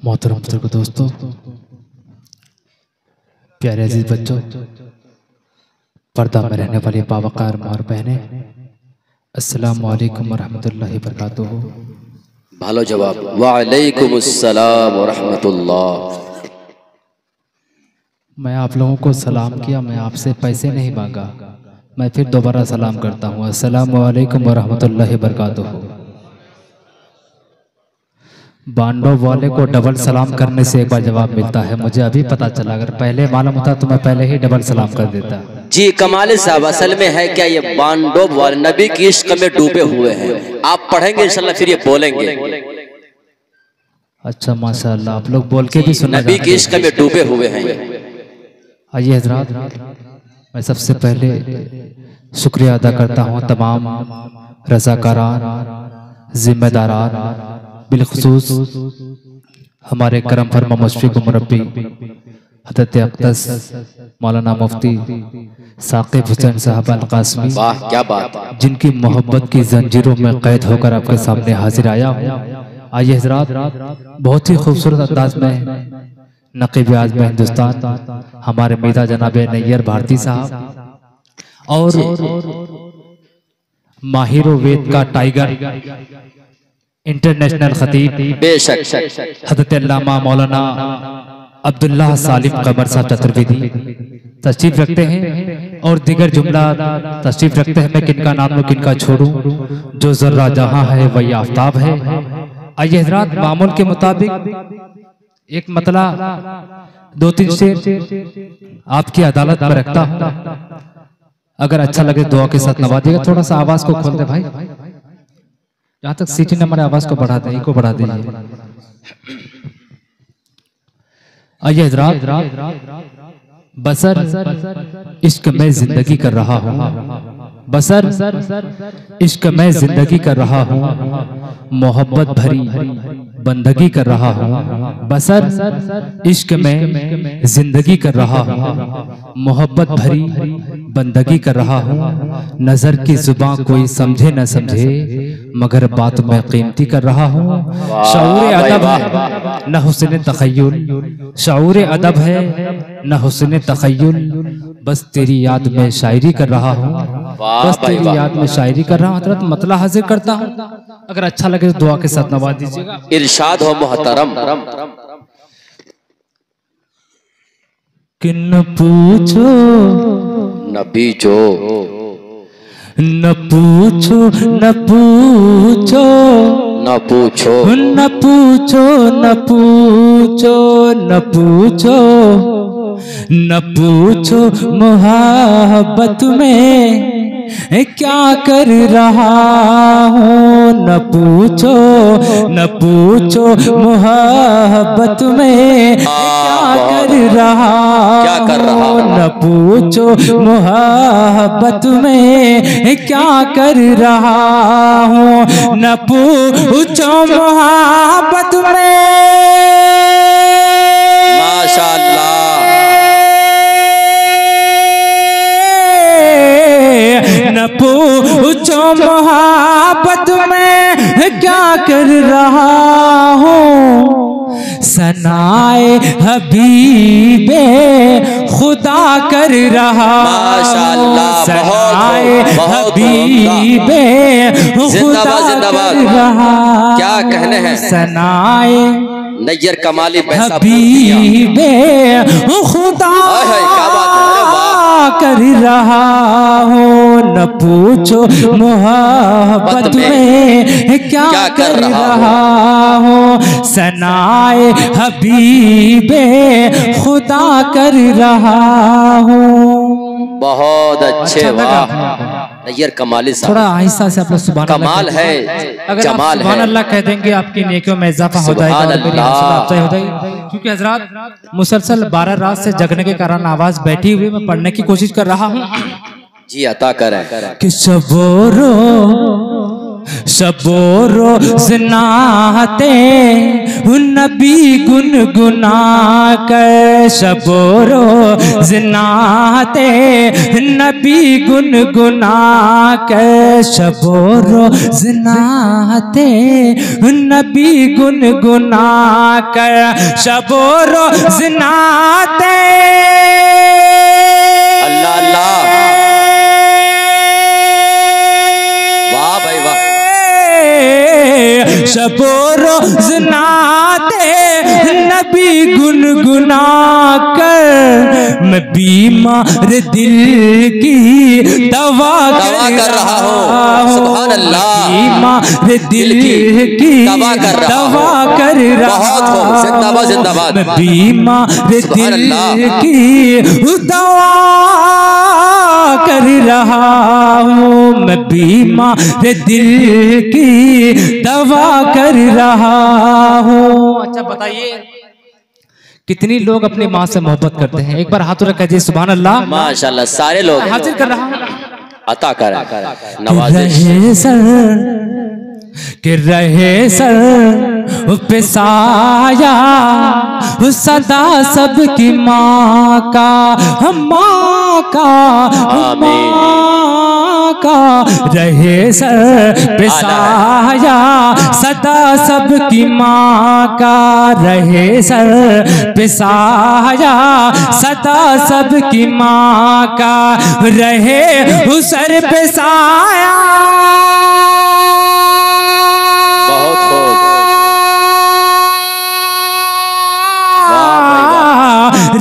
मोहतरम बुजुर्ग दोस्तों, प्यारे अजीज बच्चों, पर्दा में रहने वाली बावकार माँ और बहनें, अस्सलामु अलैकुम वरहमतुल्लाहि वबरकातुहू। भालो जवाब, वालेकुम अस्सलाम वरहमतुल्लाह। मैं आप लोगों को सलाम किया, मैं आपसे पैसे नहीं मांगा, मैं फिर दोबारा सलाम करता हूँ, अस्सलामु अलैकुम वरहमतुल्लाहि वबरकातुहू। बांडव वाले को डबल सलाम करने से एक बार जवाब मिलता है। मुझे अभी पता चला, अगर पहले मालूम होता तो मैं पहले ही डबल सलाम कर देता। जी कमाल साहब, असल में है क्या, ये बांडव वाले नबी की इश्क में डूबे हुए हैं। आप पढ़ेंगे इंशाल्लाह, फिर ये बोलेंगे। अच्छा माशाअल्लाह, आप लोग बोल के भी सुना। नबी की इश्क में डूबे हुए हैं। आइए हजरात, मैं सबसे पहले शुक्रिया अदा करता हूँ तमाम रज़ाकारान, जिम्मेदारान, बिलखुसूस हमारे करम फरमा मुशफ़िक़ मुरब्बी हज़रत अक़दस मौलाना मुफ्ती साक़िब हुसैन साहब अल-क़ासिमी, वाह क्या बात, जिनकी मोहब्बत की जंजीरों में कैद होकर आपके सामने हाजिर आया हूँ। आइए हजरात, बहुत ही खूबसूरत अंदाज में नक़ीब आज़म हिंदुस्तान हमारे मीदा जनाब नैयर भारती साहब और माहिर वेद का टाइगर, इंटरनेशनल खतीब बेशक हज़रत अल्लामा मौलाना अब्दुल्ला सालिम कमर साहब चतुर्वेदी तशरीफ रखते हैं, और दिगर जुमला तशरीफ रखते हैं। मैं किनका नाम लूं किनका छोड़ूं, जो जर्रा जहां है वही आफ्ताब है। आइए हजरात, मामूल के मुताबिक एक मतला 2-3 शेर आपकी अदालत में रखता हूं। अगर अच्छा लगे दुआ के साथ नवाजिएगा। थोड़ा सा आवाज को खोल दे भाई, यहाँ तक सीटी नंबर आवाज को बढ़ा दे, को बढ़ा दीजिए। आइए हजरात, बसर इश्क में जिंदगी कर रहा हूँ, बसर इश्क में जिंदगी कर रहा हूँ, मोहब्बत भरी बंदगी कर रहा हूँ। बसर इश्क में जिंदगी कर रहा हूँ, मोहब्बत भरी बंदगी कर रहा हूँ। नजर की जुबान कोई समझे न समझे, मगर बात में कीमती कर रहा हूँ। शऊर अदब है न हुस्न तखय्युल, शऊर अदब है न हुस्न तखय्युल, बस तेरी याद में शायरी कर रहा हूँ, बस तेरी याद में शायरी कर रहा हूँ। हज़रत मतला हाजिर करता हूँ, अगर अच्छा लगे तो दुआ के साथ नवाज दीजिएगा। इरशाद हो मोहतरम। किन पूछो न बीचो, न पूछो न पूछो न पूछो, न पूछो न पूछो न पूछो न पूछो मोहब्बत में क्या कर रहा हूँ। न पूछो न पूछो मोहब्बत में क्या कर रहा हूँ। न पूछो मोहब्बत में क्या कर रहा हूँ। न पूछो मोहब्बत में, माशाअल्लाह, न पूछो मोहब्बत में क्या कर रहा हूँ। सनाए हबीबे खुदा कर रहा हूँ, सनाए हबीबे खुदा कर रहा। क्या कहने हैं सनाए नैयर कमाली हबीबे खुदा कर रहा हूँ। न पूछो मोहब्बत में क्या कर रहा हूँ। सनाए हबीबे खुदा कर रहा हूँ। बहुत अच्छे, वाह नैयर कमाली साहब। थोड़ा आहिस्ता से आप लोग सुभान कमाल है, अगर जमाल सुभान है। अल्लाह कह देंगे आपकी नेकियों में इजाफा हो जाएगा और मेरी हौसला अफजाई हो जाएगी। क्योंकि हजरात मुसलसल 12 रात से जगने के कारण आवाज बैठी हुई, मैं पढ़ने की कोशिश कर रहा हूँ। जी अता करें कि सबोरो शबो रोज नाते नबी गुनगुना कर, शबो रोज नाते नबी गुनगुना कर, शबो रोज नाते नबी गुनगुना कर, शबो रोज नाते। अल्लाह अल्लाह, वाह भाई वाह। शबो रोज नाते नबी गुनगुना कर, मैं बीमार दिल की दवा कर रहा हूँ। सुभान अल्लाह, बीमार दिल की दवा कर रहा हूँ। बहुत हो, जिंदाबाद जिंदाबाद। मैं बीमार दिल की दवा कर रहा हूँ, मैं बीमार दिल की दवा कर रहा हूँ। अच्छा बताइए कितनी लोग अपनी माँ से मोहब्बत करते हैं? एक बार हाथों रखा जी, सुभान अल्लाह। माशाल्लाह, सारे लोग हाजिर कर रहा हूँ। अता कर नवाजिश। कि रहे सर पे साया सदा सबकी माँ का, माँ का, माँ का, रहे सर पे साया सदा सबकी माँ का, रहे सर पे साया सदा सबकी माँ का, रहे उस सर पे साया।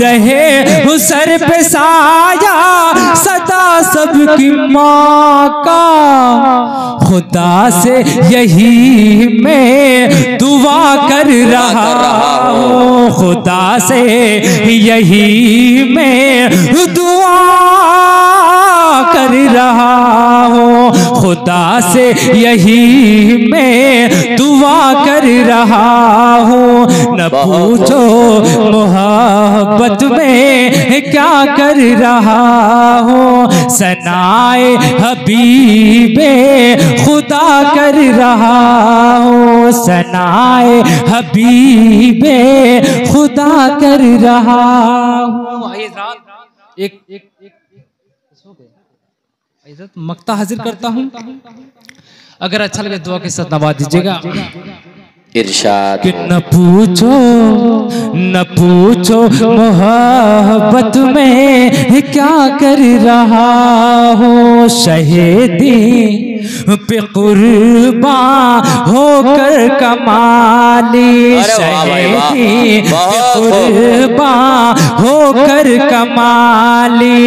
रहे उस सर पे साया सदा सबकी माँ का, खुदा से यही मैं दुआ कर रहा हूँ, खुदा से यही मैं दुआ कर रहा हूँ, खुदा से यही मैं दुआ कर रहा हूँ। न पूछो मोहब्बत में क्या कर रहा हूँ, सनाए हबीबे खुदा कर रहा हूँ, सनाए हबीबे खुदा कर रहा हूँ। एक मक्ता हाजिर करता हूँ, अगर अच्छा लगे दुआ के साथ नवाज दीजिएगा। इरशाद कि न पूछो मोहब्बत में क्या कर रहा हो, शहीदी पे कुर्बान होकर कमाली, शहीदी पे कुर्बान होकर कमाली,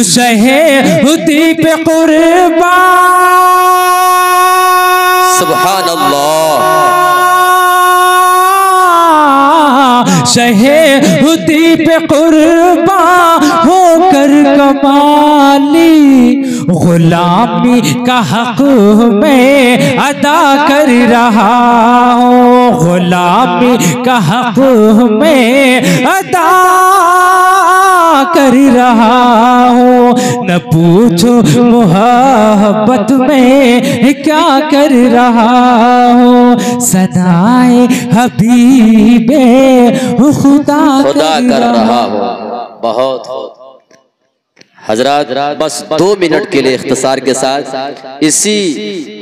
शहीदी पे कुर्बान। सुभान अल्लाह, शहीदी पे कुर्बान होकर कमाली, गुलामी का हक में अदा कर रहा हूँ, गुलामी का हक में अदा कर रहा हूँ। न पूछो मोहब्बत में क्या कर रहा हूँ, सदाए हबीबे खुदा कर रहा हूँ। बहुत हजरात, बस 2 मिनट के लिए इख्तिसार के साथ इसी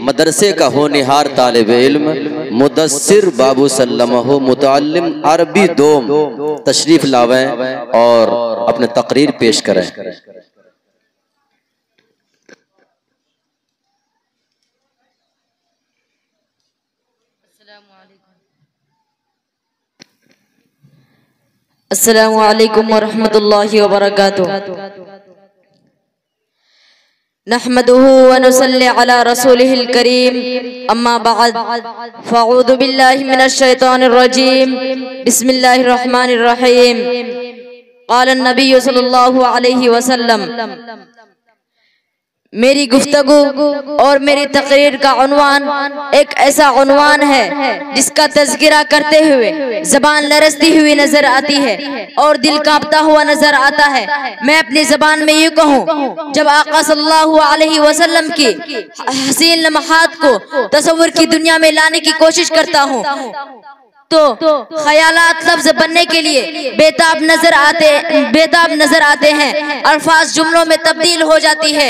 मदरसे का होनहार तालिब इल्म मुदस्सिर बाबू सल्लमहु मुतअल्लिम अरबी दोम तशरीफ लावें और अपने तकरीर पेश करें। अस्सलामु अलैकुम वरहमतुल्लाहि वबरकातुहू। नहमदुहु व नुसल्ली अला रसूलिहिल करीम, अम्मा बअद, फ़अऊज़ु बिल्लाहि मिनश शैतानिर रजीम, बिस्मिल्लाहिर रहमानिर रहीम। क़ाल नबी सल्लल्लाहु अलैहि वसल्लम, मेरी गुफ्तगू और मेरी तकरीर का उन्वान एक ऐसा उन्वान है जिसका तज़किरा करते हुए ज़बान लरसती हुई नजर आती है और दिल कांपता हुआ नजर आता है। मैं अपनी ज़बान में यूँ कहूँ, जब आका सल्लल्लाहु अलैहि वसल्लम की हसीन लम्हात को तस्वुर की दुनिया में लाने की कोशिश करता हूँ तो ख्यालात लफ्ज बनने के लिए बेताब नजर आते हैं। अल्फाज जुमलों में तब्दील हो जाती है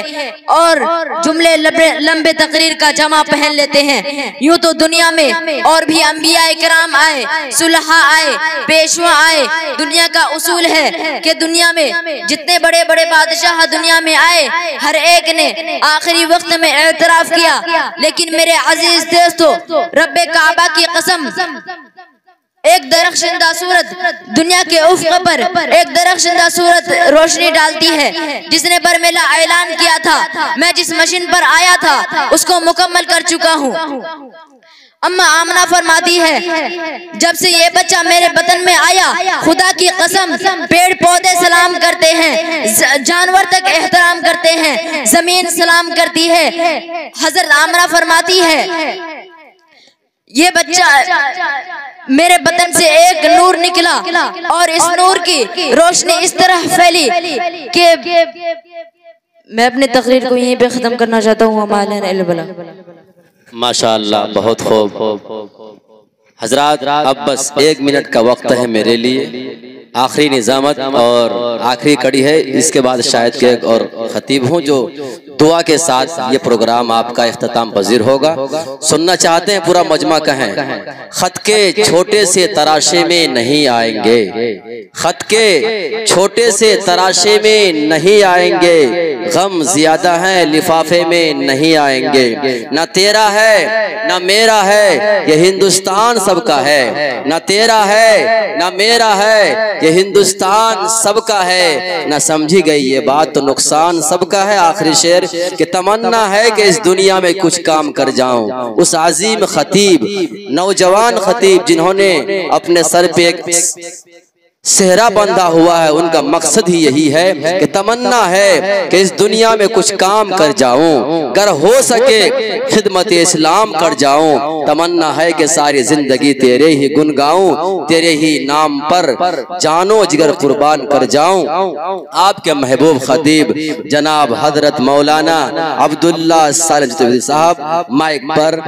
और जुमले लंबे तकरीर का जमा पहन लेते हैं। यूं तो दुनिया में और भी अंबिया इकराम आए, सुलहा आए, पेशवा आए। दुनिया का उसूल है कि दुनिया में जितने बड़े बड़े बादशाह दुनिया में आए, हर एक ने आखिरी वक्त में एतराफ किया। लेकिन मेरे अजीज दोस्तों, रब्बे काबा की कसम, एक दरख्शिंदा सूरत दुनिया के उफ़्क़ पर एक दरख्शिंदा सूरत रोशनी डालती है, जिसने बरमेला ऐलान किया था। मैं जिस मशीन पर आया था उसको मुकम्मल कर चुका हूँ। अम्मा आमना फरमाती है, जब से ये बच्चा मेरे बतन में आया, खुदा की कसम पेड़ पौधे सलाम करते हैं, जानवर तक एहतराम करते हैं, जमीन सलाम करती है। हजरत आमना फरमाती है, ये बच्चा मेरे बदन से एक नूर निकला और इस नूर की रोशनी इस तरह फैली कि मैं अपनी तकरीर को यहीं पे खत्म करना चाहता हूँ। माशाअल्लाह, बहुत खूब। हजरात, अब बस 1 मिनट का वक्त है मेरे लिए। आखिरी निजामत और आखिरी कड़ी है, इसके बाद शायद के और खतीब हूँ जो दुआ के साथ ये प्रोग्राम आपका इख्तिताम पजीर होगा। सुनना चाहते हैं पूरा मजमा कहें। खत के छोटे से तराशे में नहीं आएंगे, खत के छोटे से तराशे में नहीं आएंगे, गम ज्यादा है लिफाफे में नहीं आएंगे। न तेरा है न मेरा है, ये हिंदुस्तान सबका है। न तेरा है न मेरा है, ये हिंदुस्तान सबका है। न समझी गई ये बात तो नुकसान सबका है। आखिरी शेर कि तमन्ना है कि इस दुनिया में कुछ काम कर जाऊं। उस अजीम खतीब, नौजवान खतीब जिन्होंने अपने सर पे एक सेहरा बंधा हुआ है, उनका मकसद ही यही है कि तमन्ना है कि इस दुनिया में कुछ काम कर जाऊं, अगर हो सके खिदमत इस्लाम कर जाऊं। तमन्ना है कि सारी जिंदगी तेरे ही गुन गाऊं, तेरे ही नाम पर जानो जिगर कुर्बान कर जाऊं। आपके महबूब खतीब जनाब हजरत मौलाना अब्दुल्ला सालिम साहब माइक पर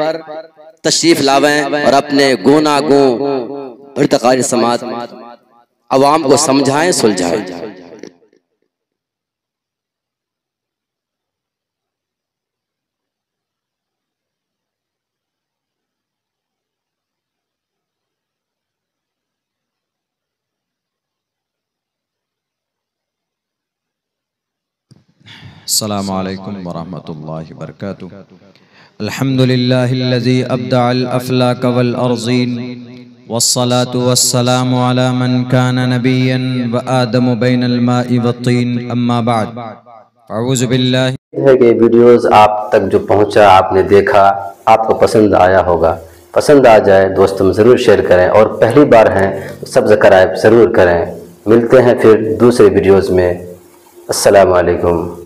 तशरीफ लावें और अपने गुनागो इर्तिकाई समात अवाम को समझाएं, सुलझाएं। अस्सलामु अलैकुम वरहमतुल्लाहि वबरकातुह। अल्हम्दुलिल्लाहिल्लज़ी अब्दअल अफ़लाक वल अर्ज़ीन वस्सलातु वस्सलामु अला मन कान नबिय्यन व आदमु बैनल माइ वत्तीन, अम्मा बाद। अऊज़ु बिल्लाहि। है कि वीडियोस आप तक जो पहुंचा, आपने देखा, आपको पसंद आया होगा। पसंद आ जाए दोस्तों में ज़रूर शेयर करें और पहली बार हैं सब्सक्राइब ज़रूर करें। मिलते हैं फिर दूसरे वीडियोस में। अस्सलामु अलैकुम।